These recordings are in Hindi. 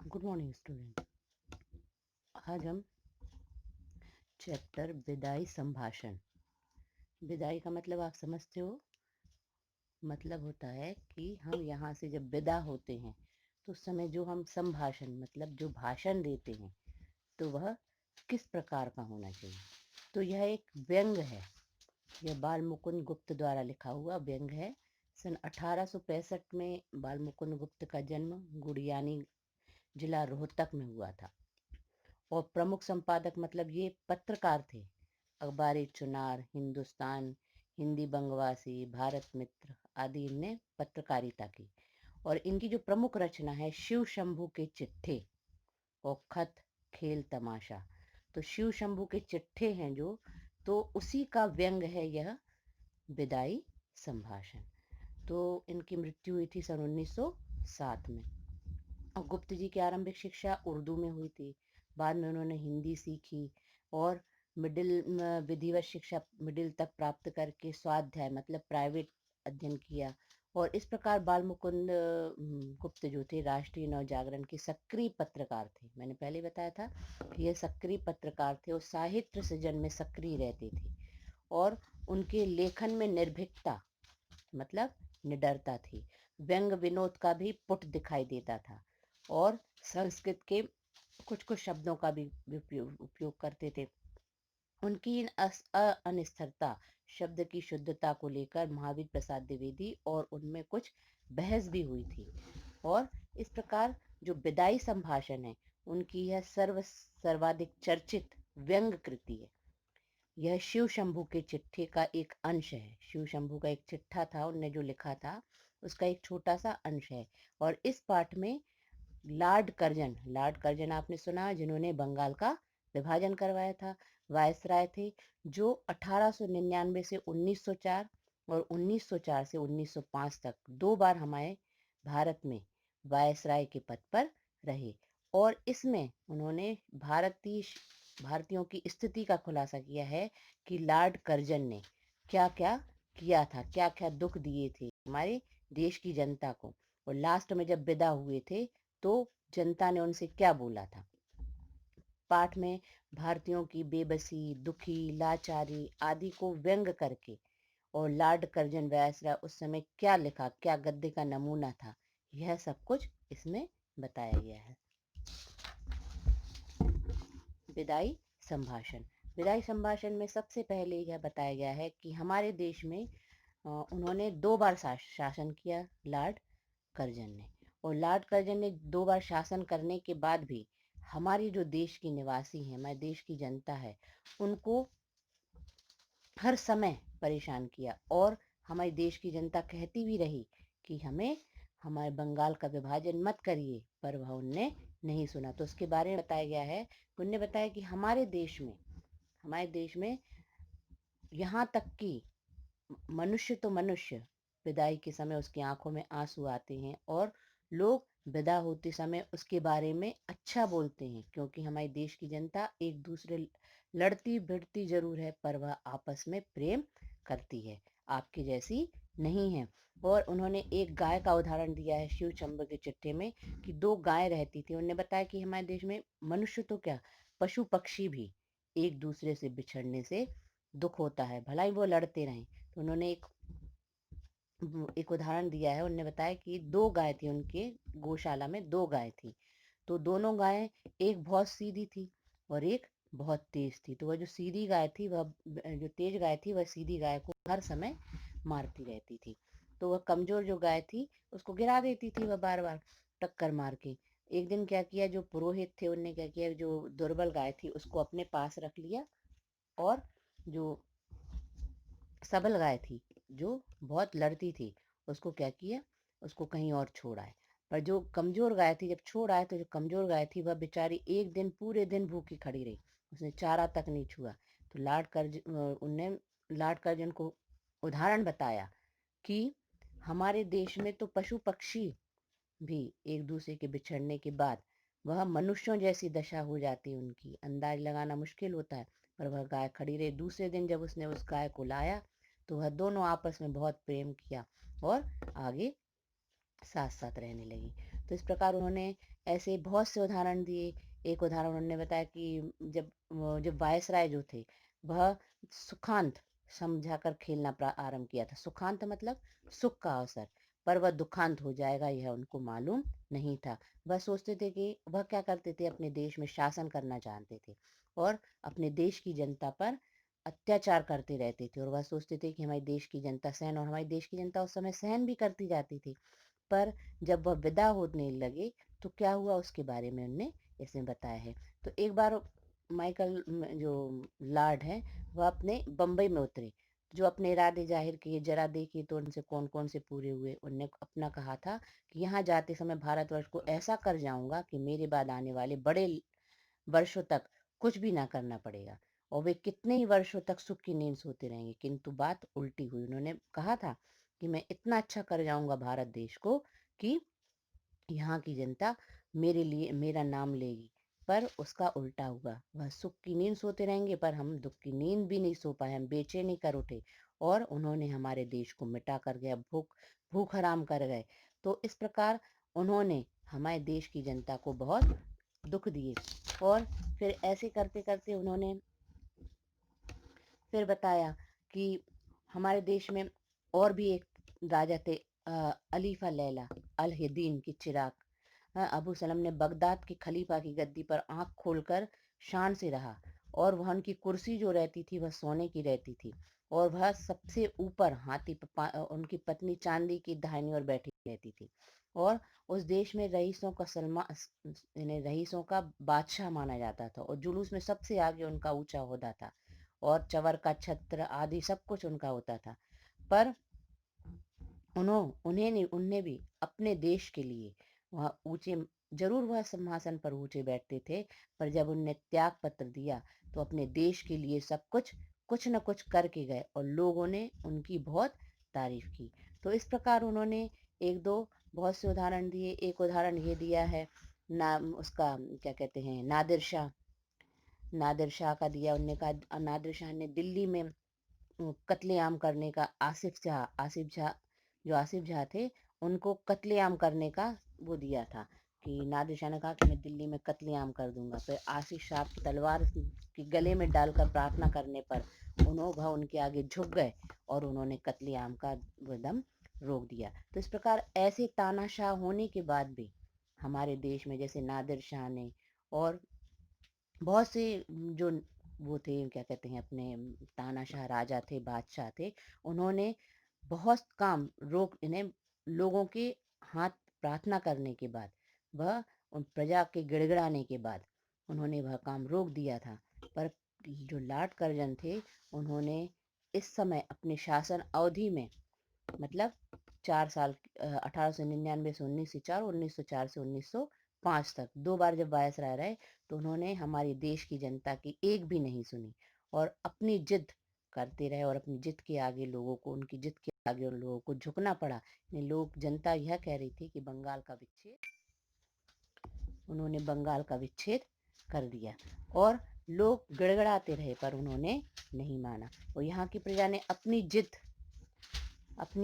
Good morning student. आज हम चैप्टर विदाई संभाषण। विदाई का मतलब आप समझते हो। मतलब होता है कि हम यहाँ से जब विदा होते हैं तो उस समय जो हम संभाषण मतलब जो भाषण देते हैं तो वह किस प्रकार का होना चाहिए। तो यह एक व्यंग है। यह बाल मुकुंद गुप्त द्वारा लिखा हुआ व्यंग है। सन 1865 में बाल मुकुंद गुप्त का जन्म गुड़ियानी जिला रोहतक में हुआ था और प्रमुख संपादक मतलब ये पत्रकार थे। अखबार चुनार, हिंदुस्तान, हिंदी बंगवासी, भारत मित्र आदि इनने पत्रकारिता की। और इनकी जो प्रमुख रचना है शिव शंभू के चिट्ठे और खत खेल तमाशा। तो शिव शंभू के चिट्ठे हैं जो, तो उसी का व्यंग है यह विदाई संभाषण। तो इनकी मृत्यु हुई थी सन 1907 में। और गुप्त जी की आरंभिक शिक्षा उर्दू में हुई थी। बाद में उन्होंने हिंदी सीखी और विधिवत शिक्षा मिडिल तक प्राप्त करके स्वाध्याय मतलब प्राइवेट अध्ययन किया। और इस प्रकार बाल मुकुंद गुप्त जो थे राष्ट्रीय नवजागरण के सक्रिय पत्रकार थे। मैंने पहले बताया था कि ये सक्रिय पत्रकार थे और साहित्य सृजन में सक्रिय रहते थे। और उनके लेखन में निर्भीकता मतलब निडरता थी। व्यंग विनोद का भी पुट दिखाई देता था और संस्कृत के कुछ कुछ शब्दों का भी उपयोग करते थे। उनकी इन अनिस्थिरता शब्द की शुद्धता को लेकर महावीर प्रसाद द्विवेदी और उनमें कुछ बहस भी हुई थी। और इस प्रकार जो विदाई संभाषण है उनकी यह सर्वाधिक चर्चित व्यंग कृति है। यह शिव शंभू के चिट्ठे का एक अंश है। शिव शंभू का एक चिट्ठा था, उनने जो लिखा था उसका एक छोटा सा अंश है। और इस पाठ में लॉर्ड कर्जन आपने सुना, जिन्होंने बंगाल का विभाजन करवाया था, वायसराय थे, जो 1899 से 1904 और 1904 से 1905 तक 2 बार हमारे भारत में वायसराय के पद पर रहे। और इसमें उन्होंने भारतीयों की स्थिति का खुलासा किया है कि लॉर्ड कर्जन ने क्या क्या किया था, क्या क्या दुख दिए थे हमारे देश की जनता को। और लास्ट में जब विदा हुए थे तो जनता ने उनसे क्या बोला था। पाठ में भारतीयों की बेबसी, दुखी, लाचारी आदि को व्यंग करके और लॉर्ड कर्जन वायसराय उस समय क्या लिखा, क्या गद्य का नमूना था, यह सब कुछ इसमें बताया गया है। विदाई संभाषण। विदाई संभाषण में सबसे पहले यह बताया गया है कि हमारे देश में उन्होंने 2 बार शासन किया लॉर्ड कर्जन ने। और लॉर्ड कर्जन ने 2 बार शासन करने के बाद भी हमारी जो देश की निवासी हैं, हमारे देश की जनता है, उनको हर समय परेशान किया। और हमारे देश की जनता कहती भी रही कि हमें हमारे बंगाल का विभाजन मत करिए, पर वह उनने नहीं सुना। तो उसके बारे में बताया गया है। उनने बताया कि हमारे देश में यहाँ तक कि मनुष्य तो मनुष्य विदाई के समय उसकी आंखों में आंसू आते हैं और लोग विदा होते समय उसके बारे में अच्छा बोलते हैं, क्योंकि हमारे देश की जनता एक दूसरे लड़ती भिड़ती जरूर है पर वह आपस में प्रेम करती है, आपकी जैसी नहीं है। और उन्होंने एक गाय का उदाहरण दिया है शिव चंद्र के चिट्ठे में कि 2 गाय रहती थी। उन्होंने बताया कि हमारे देश में मनुष्य तो क्या, पशु पक्षी भी एक दूसरे से बिछड़ने से दुख होता है, भला ही वो लड़ते रहें। तो उन्होंने एक उदाहरण दिया है। उन्होंने बताया कि 2 गाय थी, उनके गौशाला में 2 गाय थी। तो दोनों गायें, एक बहुत सीधी थी और एक बहुत तेज थी। तो वह जो सीधी गाय थी, वह जो तेज गाय थी, वह सीधी गाय को हर समय मारती रहती थी। तो वह कमजोर जो गाय थी उसको गिरा देती थी, वह बार बार टक्कर मार के। एक दिन क्या किया, जो पुरोहित थे उनने क्या किया, जो दुर्बल गाय थी उसको अपने पास रख लिया और जो सबल गाय थी, जो बहुत लड़ती थी, उसको क्या किया, उसको कहीं और छोड़ आए। पर जो कमजोर गाय थी, जब छोड़ आए तो जो कमजोर गाय थी वह बेचारी एक दिन पूरे दिन भूखी खड़ी रही, उसने चारा तक नहीं छुआ। तो उनने लॉर्ड कर्जन को उदाहरण बताया कि हमारे देश में तो पशु पक्षी भी एक दूसरे के बिछड़ने के बाद वह मनुष्यों जैसी दशा हो जाती है, उनकी अंदाज लगाना मुश्किल होता है। पर वह गाय खड़ी रही। दूसरे दिन जब उसने उस गाय को लाया तो वह दोनों आपस में बहुत प्रेम किया और आगे साथ साथ रहने लगी। तो इस प्रकार उन्होंने ऐसे बहुत से उदाहरण दिए। एक उदाहरण उन्होंने बताया कि जब वायसराय जो थे, वह सुखांत समझा कर खेलना आरंभ किया था। सुखांत मतलब सुख का अवसर, पर वह दुखांत हो जाएगा यह उनको मालूम नहीं था। वह सोचते थे कि वह क्या करते थे, अपने देश में शासन करना जानते थे और अपने देश की जनता पर अत्याचार करते रहते थे, और वह सोचते थे कि हमारे देश की जनता सहन, और हमारी देश की जनता उस समय सहन भी करती जाती थी। पर जब वह विदा होने लगे तो क्या हुआ उसके बारे में उनने इसमें बताया है। तो एक बार माइकल जो लॉर्ड है, वह अपने बम्बई में उतरे, जो अपने इरादे जाहिर किए, जरा देखिए तो उनसे कौन कौन से पूरे हुए। उनने अपना कहा था कि यहाँ जाते समय भारतवर्ष को ऐसा कर जाऊंगा कि मेरे बाद आने वाले बड़े वर्षों तक कुछ भी ना करना पड़ेगा, और वे कितने ही वर्षों तक सुख की नींद सोते रहेंगे। किंतु बात उल्टी हुई। उन्होंने कहा था कि मैं इतना अच्छा कर जाऊंगा भारत देश को कि यहाँ की जनता मेरे लिए मेरा नाम लेगी, पर उसका उल्टा हुआ। वह सुख की नींद सोते रहेंगे, पर हम दुख की नींद भी नहीं सो पाए, हम बेचैनी कर उठे, और उन्होंने हमारे देश को मिटा कर गया, भूख भूख हराम कर गए। तो इस प्रकार उन्होंने हमारे देश की जनता को बहुत दुख दिए। और फिर ऐसे करते करते उन्होंने फिर बताया कि हमारे देश में और भी एक राजा थे, अलीफा लैला अल हिदीन की चिराग। अबू सलम ने बगदाद के खलीफा की गद्दी पर आंख खोलकर शान से रहा, और वह उनकी कुर्सी जो रहती थी वह सोने की रहती थी, और वह सबसे ऊपर हाथी पर उनकी पत्नी चांदी की दाहिनी ओर बैठी रहती थी। और उस देश में रईसों का यानी रईसों का बादशाह माना जाता था, और जुलूस में सबसे आगे उनका ऊंचा ओहदा था, और चवर का छत्र आदि सब कुछ उनका होता था। पर उन्हें भी अपने देश के लिए वह ऊंचे, जरूर वह सिंहासन पर ऊंचे बैठते थे, पर जब उनने त्याग पत्र दिया तो अपने देश के लिए सब कुछ कुछ न कुछ करके गए, और लोगों ने उनकी बहुत तारीफ की। तो इस प्रकार उन्होंने एक दो बहुत से उदाहरण दिए। एक उदाहरण ये दिया है, नाम उसका क्या कहते हैं, नादिर शाह का दिया। उनने कहा नादिर शाह ने दिल्ली में कत्लेआम करने का, आसिफ जाह थे, उनको कत्लेआम करने का वो दिया था, कि नादिर शाह ने कहा कि मैं दिल्ली में कत्लेआम कर दूंगा। फिर आसिफ शाह की तलवार की गले में डालकर प्रार्थना करने पर वह उनके आगे झुक गए, और उन्होंने कत्लेआम का वो दम रोक दिया। तो इस प्रकार ऐसे तानाशाह होने के बाद भी हमारे देश में, जैसे नादिर शाह ने और बहुत से जो वो थे, क्या कहते हैं, अपने तानाशाह राजा थे, बादशाह थे, उन्होंने बहुत काम रोक इन्हें लोगों के हाथ प्रार्थना करने के बाद, वह उन प्रजा के गिड़गिड़ाने के बाद उन्होंने वह काम रोक दिया था। पर जो लॉर्ड कर्जन थे, उन्होंने इस समय अपने शासन अवधि में, मतलब 4 साल, 1899 से 1904, 1904 से 1905 तक, 2 बार जब वायसराय रहे, तो उन्होंने हमारे देश की जनता की एक भी नहीं सुनी, और अपनी जिद करते रहे, और अपनी जिद के आगे लोगों को, उनकी जिद के आगे उन लोगों को झुकना पड़ा। जनता यह कह रही थी कि बंगाल का विच्छेद, उन्होंने बंगाल का विच्छेद कर दिया, और लोग गिड़गिड़ाते रहे, पर उन्होंने नहीं माना। और यहाँ की प्रजा ने अपनी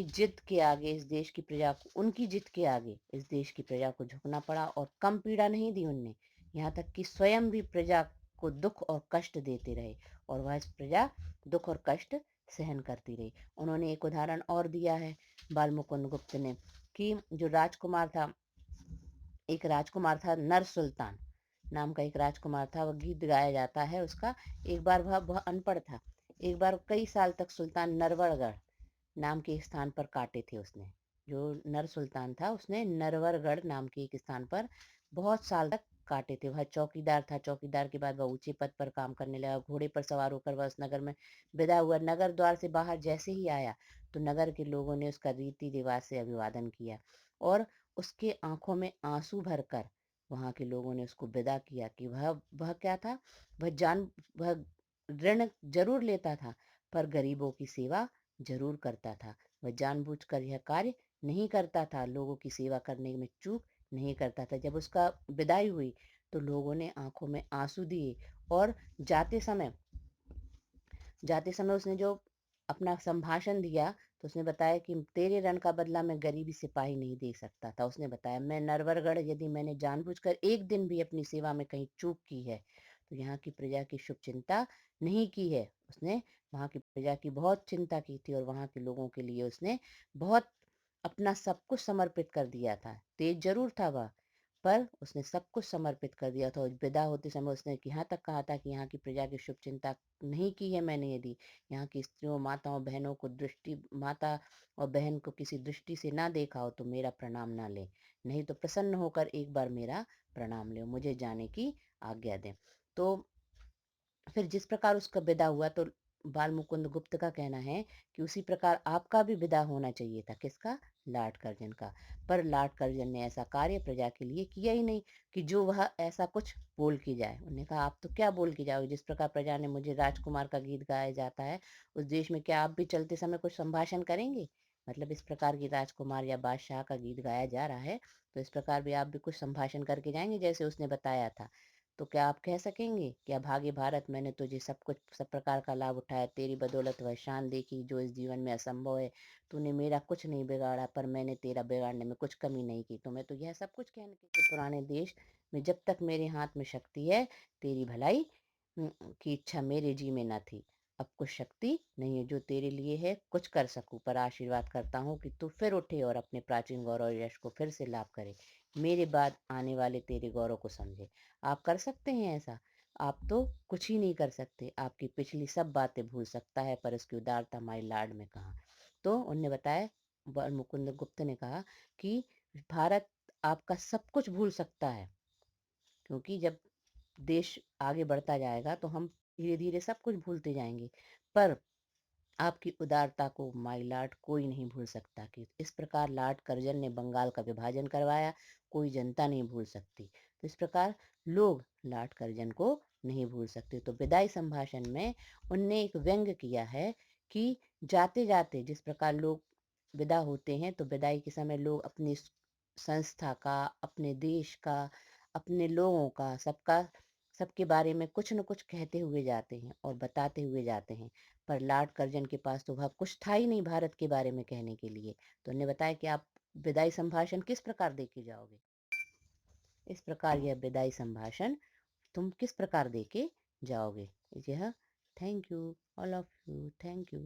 जिद के आगे इस देश की प्रजा को, उनकी जिद के आगे इस देश की प्रजा को झुकना पड़ा, और कम पीड़ा नहीं दी उनने। यहाँ तक कि स्वयं भी प्रजा को दुख और कष्ट देते रहे, और वह प्रजा दुख और कष्ट सहन करती रही। उन्होंने एक उदाहरण और दिया है, बाल मुकुंद गुप्त ने, कि जो राजकुमार था, एक राजकुमार था, नर सुल्तान नाम का एक राजकुमार था, वह गीत गाया जाता है उसका। एक बार वह अनपढ़ था। एक बार कई साल तक सुल्तान नरवरगढ़ नाम के स्थान पर काटे थे उसने। जो नर सुल्तान था, उसने नरवरगढ़ नाम के एक स्थान पर बहुत साल तक काटे थे। वह चौकीदार था। चौकीदार के बाद वह ऊंचे पद पर काम करने लगा। घोड़े पर सवार होकर वह उस नगर में विदा हुआ। नगर द्वार से बाहर जैसे ही आया, तो नगर के लोगों ने उसका रीति रिवाज से अभिवादन किया, और उसके आंखों में आंसू भरकर वहां के लोगों ने उसको विदा किया। कि वह क्या था, वह ऋण जरूर लेता था, पर गरीबों की सेवा जरूर करता था। वह जानबूझकर यह कार्य नहीं करता था, लोगों की सेवा करने में चूक नहीं करता था। जब उसका विदाई हुई, तो लोगों ने आंखों में आंसू दिए, और जाते समय उसने जो अपना संभाषण दिया तो उसने बताया कि तेरे रण का बदला मैं गरीबी सिपाही नहीं दे सकता था। उसने बताया मैं नरवरगढ़ यदि मैंने जानबूझकर एक दिन भी अपनी सेवा में कहीं चूक की है तो यहाँ की प्रजा की शुभ चिंता नहीं की है। उसने वहाँ की प्रजा की बहुत चिंता की थी और वहाँ के लोगों के लिए उसने बहुत अपना सब कुछ समर्पित कर दिया था। तेज जरूर था वह, पर उसने सब कुछ समर्पित कर दिया था और विदा होते समय उसने यहाँ तक कहा था कि यहाँ की प्रजा की शुभ चिंता नहीं की है मैंने यदि यहाँ की स्त्रियों माताओं बहनों को दृष्टि माता और बहन को किसी दृष्टि से ना देखा हो तो मेरा प्रणाम ना ले, नहीं तो प्रसन्न होकर एक बार मेरा प्रणाम ले, मुझे जाने की आज्ञा दें। तो फिर जिस प्रकार उसका विदा हुआ तो बाल मुकुंद गुप्त का कहना है कि उसी प्रकार आपका भी विदा होना चाहिए था। किसका? लार्ड कर्जन का। पर लार्ड कर्जन ने ऐसा कार्य प्रजा के लिए किया ही नहीं कि जो वह ऐसा कुछ बोल के जाए। उन्होंने कहा आप तो क्या बोल के जाओगे, जिस प्रकार प्रजा ने मुझे राजकुमार का गीत गाया जाता है उस देश में क्या आप भी चलते समय कुछ संभाषण करेंगे? मतलब इस प्रकार की राजकुमार या बादशाह का गीत गाया जा रहा है तो इस प्रकार भी आप भी कुछ संभाषण करके जाएंगे जैसे उसने बताया था। तो क्या आप कह सकेंगे कि अभागे भारत मैंने तुझे सब कुछ सब प्रकार का लाभ उठाया, तेरी बदौलत वह शान देखी जो इस जीवन में असंभव है। तूने मेरा कुछ नहीं बिगाड़ा पर मैंने तेरा बिगाड़ने में कुछ कमी नहीं की। तो मैं तो यह सब कुछ कहने के पुराने देश में जब तक मेरे हाथ में शक्ति है तेरी भलाई की इच्छा मेरे जी में न थी। अब कुछ शक्ति नहीं है जो तेरे लिए है कुछ कर सकूं, पर आशीर्वाद करता हूँ कि तू फिर उठे और अपने प्राचीन गौरव और यश को फिर से लाभ करे, मेरे बाद आने वाले तेरे गौरव को समझे। आप कर सकते हैं ऐसा? आप तो कुछ ही नहीं कर सकते, आपकी पिछली सब बातें भूल सकता है पर उसकी उदारता माई लाड में कहाँ। तो उनने बताया, मुकुंद गुप्त ने कहा कि भारत आपका सब कुछ भूल सकता है, क्योंकि जब देश आगे बढ़ता जाएगा तो हम धीरे धीरे सब कुछ भूलते जाएंगे, पर आपकी उदारता को माई लॉर्ड कोई नहीं भूल सकता। कि इस प्रकार लॉर्ड कर्जन ने बंगाल का विभाजन करवाया, कोई जनता नहीं भूल सकती। तो इस प्रकार लोग लॉर्ड कर्जन को नहीं भूल सकते। तो विदाई संभाषण में उनने एक व्यंग्य किया है कि जाते जाते जिस प्रकार लोग विदा होते हैं तो विदाई के समय लोग अपनी संस्था का, अपने देश का, अपने लोगों का, सबका सबके बारे में कुछ न कुछ कहते हुए जाते हैं और बताते हुए जाते हैं। पर लॉर्ड कर्जन के पास तो वह कुछ था ही नहीं भारत के बारे में कहने के लिए। तो उन्होंने बताया कि आप विदाई संभाषण किस प्रकार दे के जाओगे। इस प्रकार यह विदाई संभाषण तुम किस प्रकार दे के जाओगे। यह thank you all of you, thank you.